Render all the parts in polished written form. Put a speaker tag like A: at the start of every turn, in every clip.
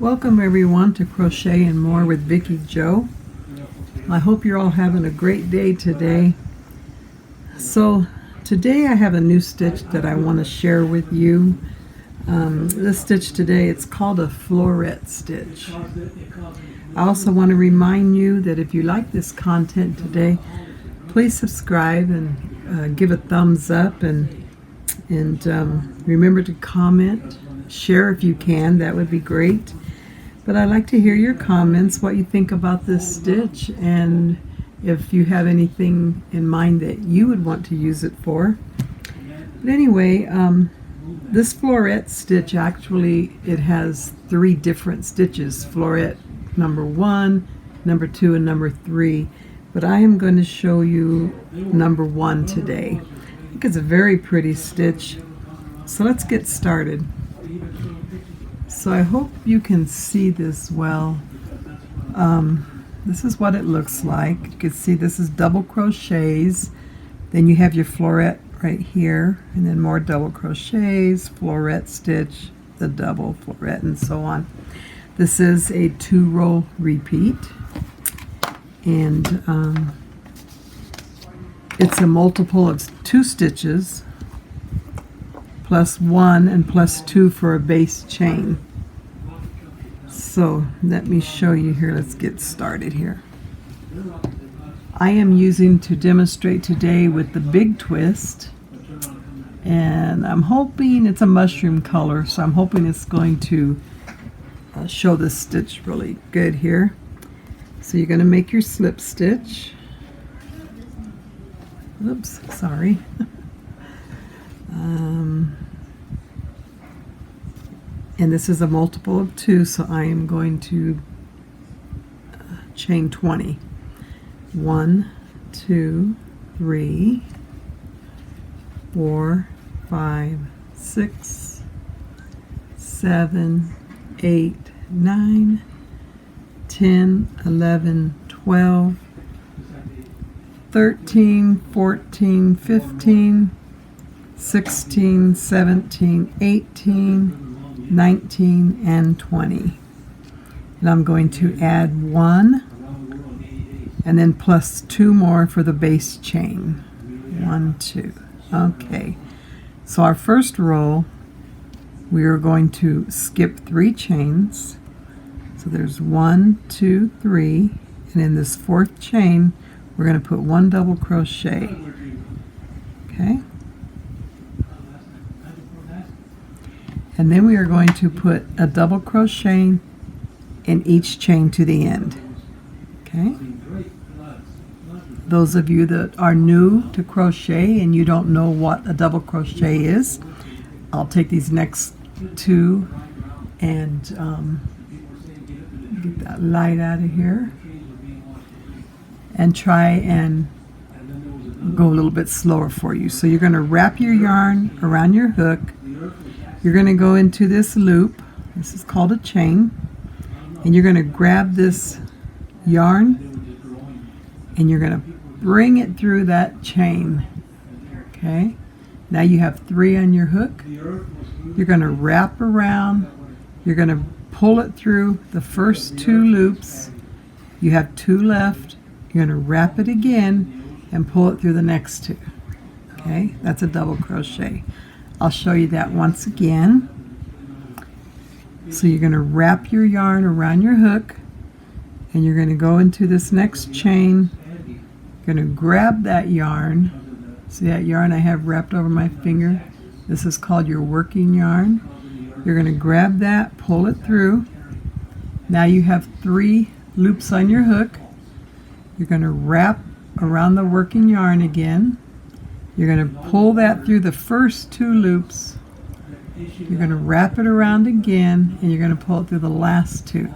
A: Welcome everyone to Crochet and More with Vicki Jo. I hope you're all having a great day today. So today I have a new stitch that I want to share with you. This stitch today, it's called a floret stitch. I also want to remind you that if you like this content today, please subscribe and give a thumbs up and remember to comment, share if you can, that would be great. But I'd like to hear your comments, what you think about this stitch, and if you have anything in mind that you would want to use it for. But anyway, this floret stitch, actually it has 3 different stitches: floret number 1, number 2, and number 3. But I am going to show you number 1 today. I think it's a very pretty stitch. So let's get started. So I hope you can see this well. This is what it looks like. You can see this is double crochets. Then you have your floret right here, and then more double crochets, floret stitch, the double floret, and so on. This is a 2-row repeat, and it's a multiple of 2 stitches plus 1 and plus 2 for a base chain. So let me show you here. Let's get started here. I am using to demonstrate today with the big twist, and I'm hoping it's a mushroom color, so I'm hoping it's going to show this stitch really good here. So you're going to make your slip stitch. Oops, sorry. And this is a multiple of 2, so I am going to chain 20. 1, 2, 3, 4, 5, 6, 7, 8, 9, 10, 11, 12, 13, 14, 15, 16, 17, 18, 19, and 20. And I'm going to add 1 and then plus 2 more for the base chain. 1, 2. Okay, so our first row, we are going to skip 3 chains. So there's 1, 2, 3, and in this 4th chain we're going to put 1 double crochet. Okay, and then we are going to put a double crochet in each chain to the end. Okay, those of you that are new to crochet and you don't know what a double crochet is, I'll take these next 2 and get that light out of here and try and go a little bit slower for you. So you're going to wrap your yarn around your hook. You're going to go into this loop. This is called a chain. And you're going to grab this yarn and you're going to bring it through that chain. Okay? Now you have 3 on your hook. You're going to wrap around. You're going to pull it through the first 2 loops. You have 2 left. You're going to wrap it again and pull it through the next 2. Okay? That's a double crochet. I'll show you that once again. So you're going to wrap your yarn around your hook and you're going to go into this next chain. You're going to grab that yarn. See that yarn I have wrapped over my finger? This is called your working yarn. You're going to grab that, pull it through. Now you have 3 loops on your hook. You're going to wrap around the working yarn again. You're going to pull that through the first 2 loops. You're going to wrap it around again, and you're going to pull it through the last 2.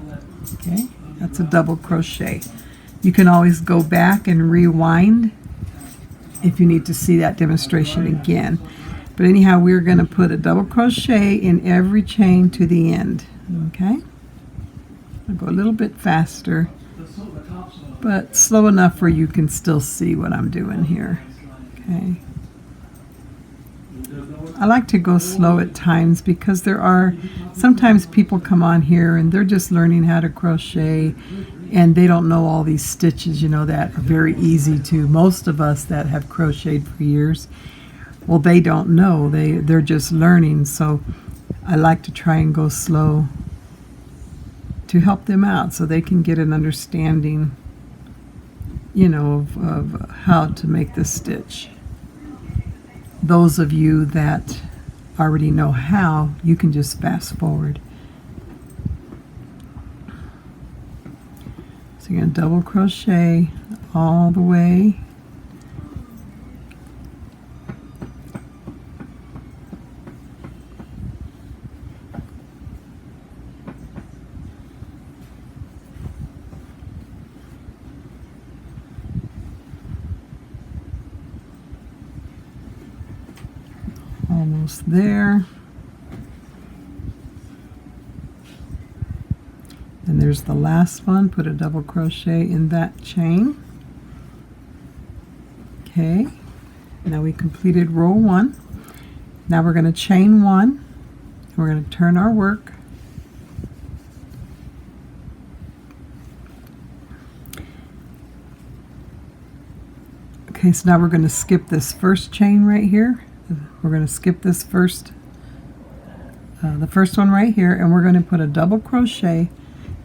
A: Okay, that's a double crochet. You can always go back and rewind if you need to see that demonstration again. But anyhow, we're going to put a double crochet in every chain to the end. Okay, I'll go a little bit faster, but slow enough where you can still see what I'm doing here. Okay. I like to go slow at times because there are sometimes people come on here and they're just learning how to crochet and they don't know all these stitches, you know, that are very easy to most of us that have crocheted for years. Well, they don't know. They're just learning. So I like to try and go slow to help them out so they can get an understanding, you know, of how to make this stitch. Those of you that already know how, you can just fast forward. So you're going to double crochet all the way. Almost there. And there's the last one. Put a double crochet in that chain. Okay, now we completed row 1. Now we're going to chain 1. We're going to turn our work. Okay, so now we're going to skip this first chain right here. We're going to skip this first, the first one right here, and we're going to put a double crochet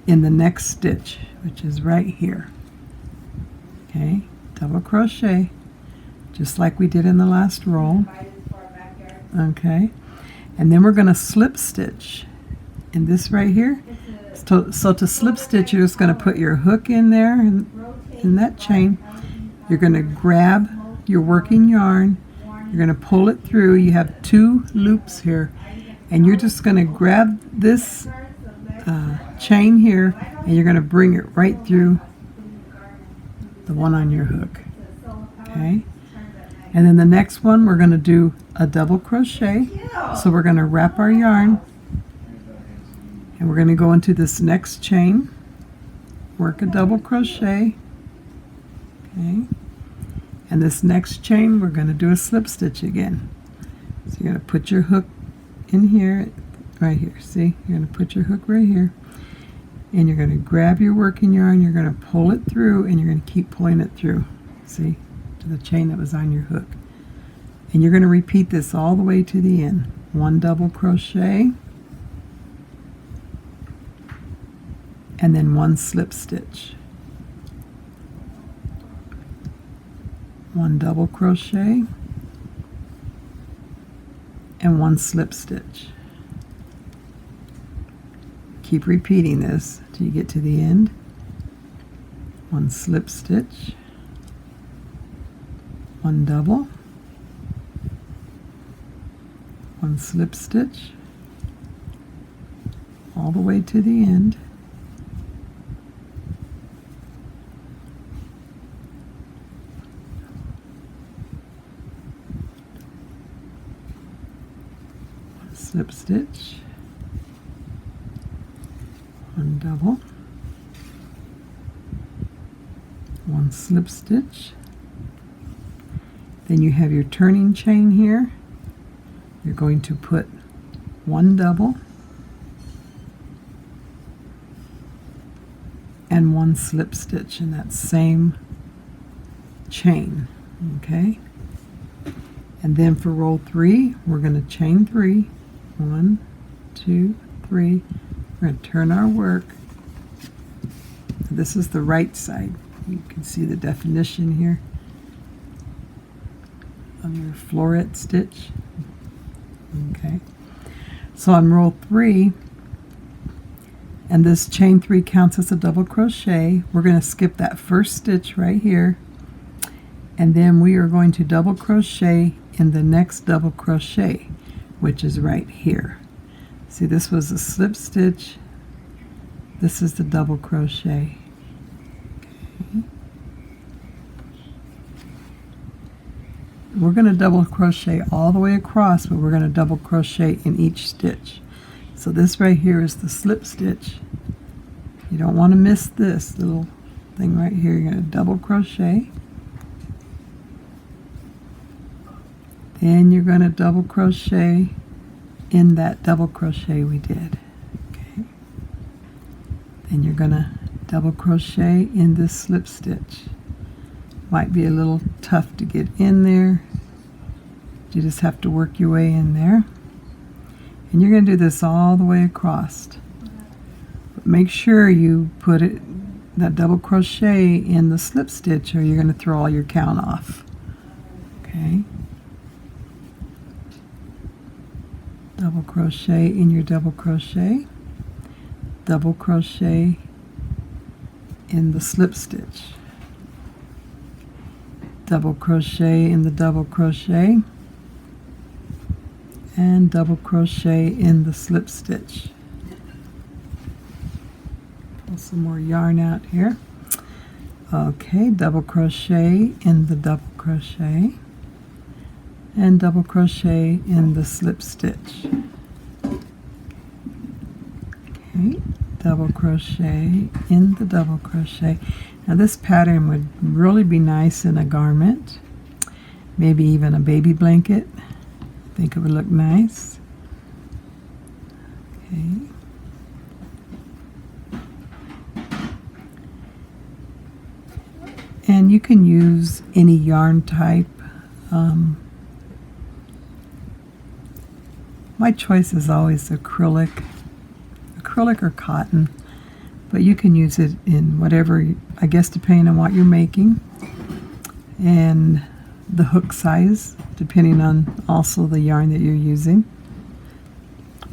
A: in the next stitch, which is right here. Okay, double crochet, just like we did in the last row. Okay, and then we're going to slip stitch in this right here. So to slip stitch, you're just going to put your hook in there, in that chain. You're going to grab your working yarn. You're going to pull it through. You have 2 loops here, and you're just going to grab this chain here, and you're going to bring it right through the one on your hook. Okay, and then the next one we're going to do a double crochet. So we're going to wrap our yarn, and we're going to go into this next chain, work a double crochet. Okay. And this next chain, we're going to do a slip stitch again. So you're going to put your hook in here, right here. See, you're going to put your hook right here. And you're going to grab your working yarn, you're going to pull it through, and you're going to keep pulling it through. See, to the chain that was on your hook. And you're going to repeat this all the way to the end. 1 double crochet. And then 1 slip stitch. 1 double crochet and 1 slip stitch. Keep repeating this till you get to the end. 1 slip stitch, 1 double, 1 slip stitch, all the way to the end. Slip stitch, 1 double, 1 slip stitch. Then you have your turning chain here. You're going to put 1 double and 1 slip stitch in that same chain. Okay, and then for row 3 we're going to chain 3. 1, 2, 3. We're going to turn our work. This is the right side. You can see the definition here of your floret stitch. Okay. So on row 3, and this chain 3 counts as a double crochet, we're going to skip that first stitch right here, and then we are going to double crochet in the next double crochet, which is right here. See, this was a slip stitch. This is the double crochet. Okay. We're going to double crochet all the way across, but we're going to double crochet in each stitch. So this right here is the slip stitch. You don't want to miss this little thing right here. You're going to double crochet. and you're going to double crochet in that double crochet we did. Okay. Then you're going to double crochet in this slip stitch. Might be a little tough to get in there. You just have to work your way in there. And you're going to do this all the way across. But make sure you put that double crochet in the slip stitch, or you're going to throw all your count off. Okay. Double crochet in your double crochet. Double crochet in the slip stitch. Double crochet in the double crochet. And double crochet in the slip stitch. Pull some more yarn out here. Okay, double crochet in the double crochet and double crochet in the slip stitch. Okay, double crochet in the double crochet. Now this pattern would really be nice in a garment, maybe even a baby blanket. I think it would look nice. Okay. And you can use any yarn type. My choice is always acrylic or cotton, but you can use it in whatever, I guess, depending on what you're making, and the hook size, depending on also the yarn that you're using.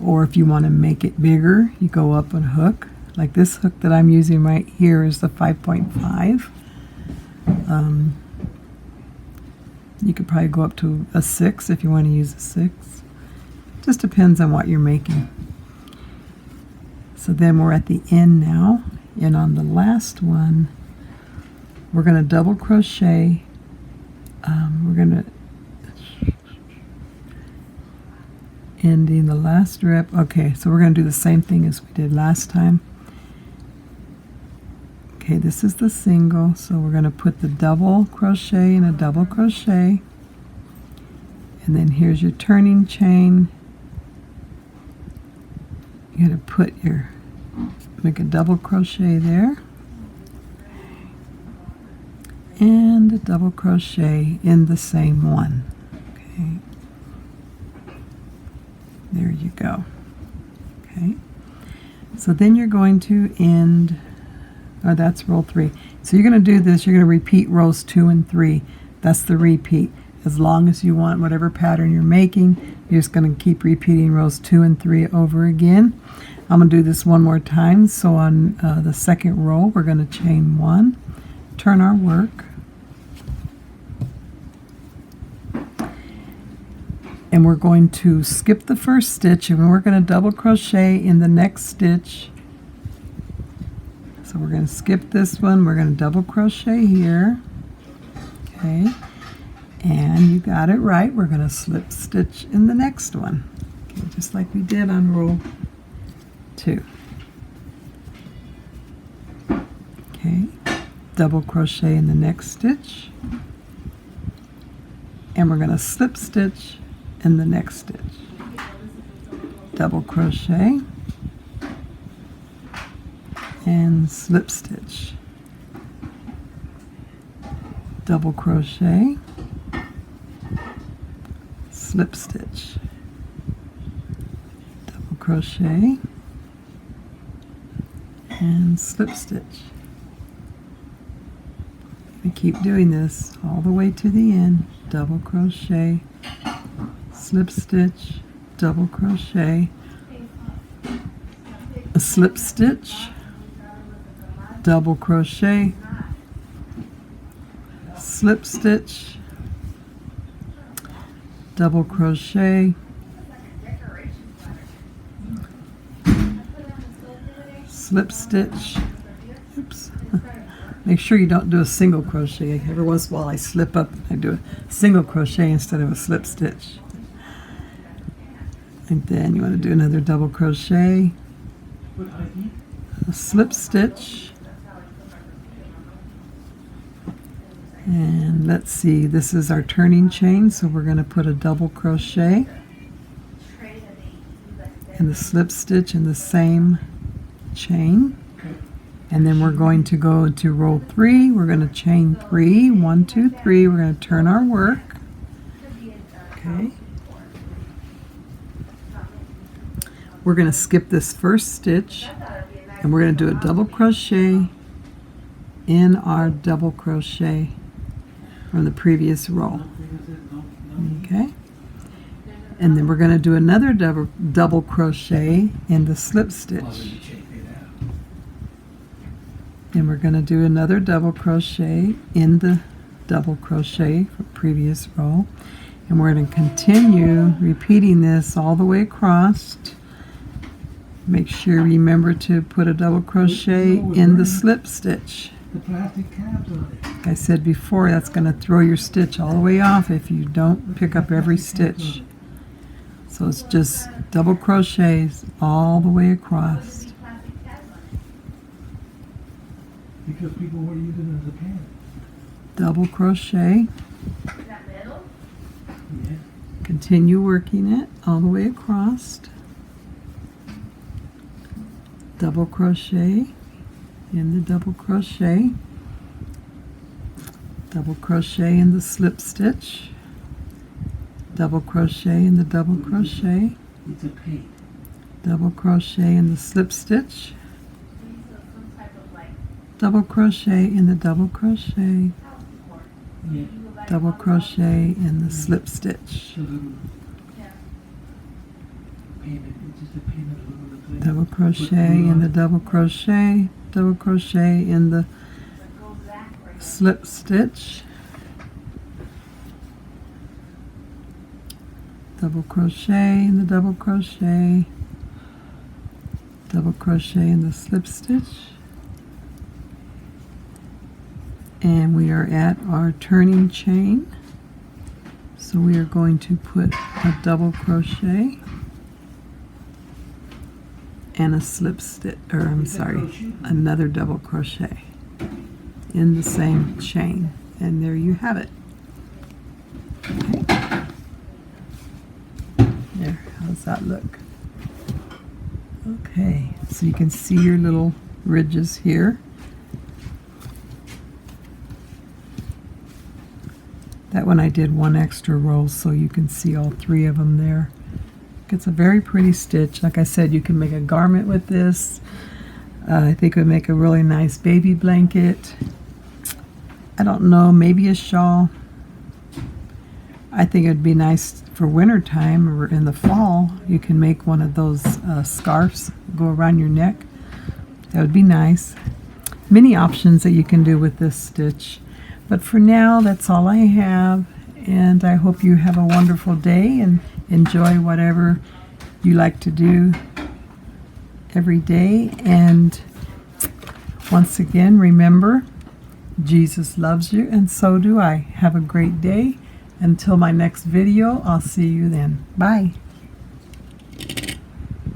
A: Or if you want to make it bigger, you go up a hook. Like this hook that I'm using right here is the 5.5. You could probably go up to a 6 if you want to use a 6. Just depends on what you're making. So then we're at the end now, and on the last one we're going to double crochet. We're going to ending the last rip. Okay, so we're going to do the same thing as we did last time. Okay, this is the single, so we're going to put the double crochet and a double crochet, and then here's your turning chain. You're going to make a double crochet there and a double crochet in the same one. Okay, there you go. Okay, so then you're going to end, oh, that's row 3. So you're going to do this, you're going to repeat rows 2 and 3. That's the repeat. As long as you want whatever pattern you're making, you're just going to keep repeating rows 2 and 3 over again. I'm going to do this one more time. So on the second row, we're going to chain 1, turn our work, and we're going to skip the first stitch, and we're going to double crochet in the next stitch. So we're going to skip this one, we're going to double crochet here. Okay, and you got it right, we're going to slip stitch in the next one. Okay, just like we did on row 2. Okay, double crochet in the next stitch, and we're going to slip stitch in the next stitch. Double crochet and slip stitch. Double crochet, slip stitch. Double crochet and slip stitch. We keep doing this all the way to the end. Double crochet, slip stitch, double crochet, a slip stitch, double crochet, slip stitch, double crochet, slip stitch. Oops. Make sure you don't do a single crochet. Every once in a while I slip up and I do a single crochet instead of a slip stitch. And then you want to do another double crochet, a slip stitch, And let's see, this is our turning chain, so we're going to put a double crochet and the slip stitch in the same chain. And then we're going to go to row 3. We're going to chain 3, 1, 2, 3. We're going to turn our work. Okay. We're going to skip this first stitch and we're going to do a double crochet in our double crochet from the previous row. Okay. And then we're going to do another double crochet in the slip stitch. And we're going to do another double crochet in the double crochet from previous row. And we're going to continue repeating this all the way across. Make sure you remember to put a double crochet in the slip stitch.
B: The plastic tabs on it.
A: Like I said before, that's going to throw your stitch all the way off if you don't pick up every stitch. So it's just double crochets all the way across.
B: Because people were using it as a pen.
A: Double crochet.
B: Yeah.
A: Continue working it all the way across. Double crochet in the double crochet. Double crochet in the slip stitch. Double crochet in the double crochet.
B: It's a paint.
A: Double crochet in the slip stitch. Double crochet in the double crochet.
B: Yeah.
A: Double crochet in the slip stitch.
B: So little payment. It's just a payment of little thing.
A: Double crochet in the double crochet. Double crochet in the slip stitch. Double crochet in the double crochet. Double crochet in the slip stitch. And we are at our turning chain. So we are going to put a double crochet and a slip stitch, or I'm sorry, another double crochet in the same chain. And there you have it. Okay. There, how's that look? Okay, so you can see your little ridges here. That one I did one extra row so you can see all 3 of them there. It's a very pretty stitch. Like I said, you can make a garment with this. I think it would make a really nice baby blanket. I don't know, maybe a shawl. I think it would be nice for winter time or in the fall. You can make one of those scarves go around your neck. That would be nice. Many options that you can do with this stitch. But for now, that's all I have. And I hope you have a wonderful day and enjoy whatever you like to do every day. And once again, remember, Jesus loves you, and so do I. Have a great day. Until my next video, I'll see you then. Bye.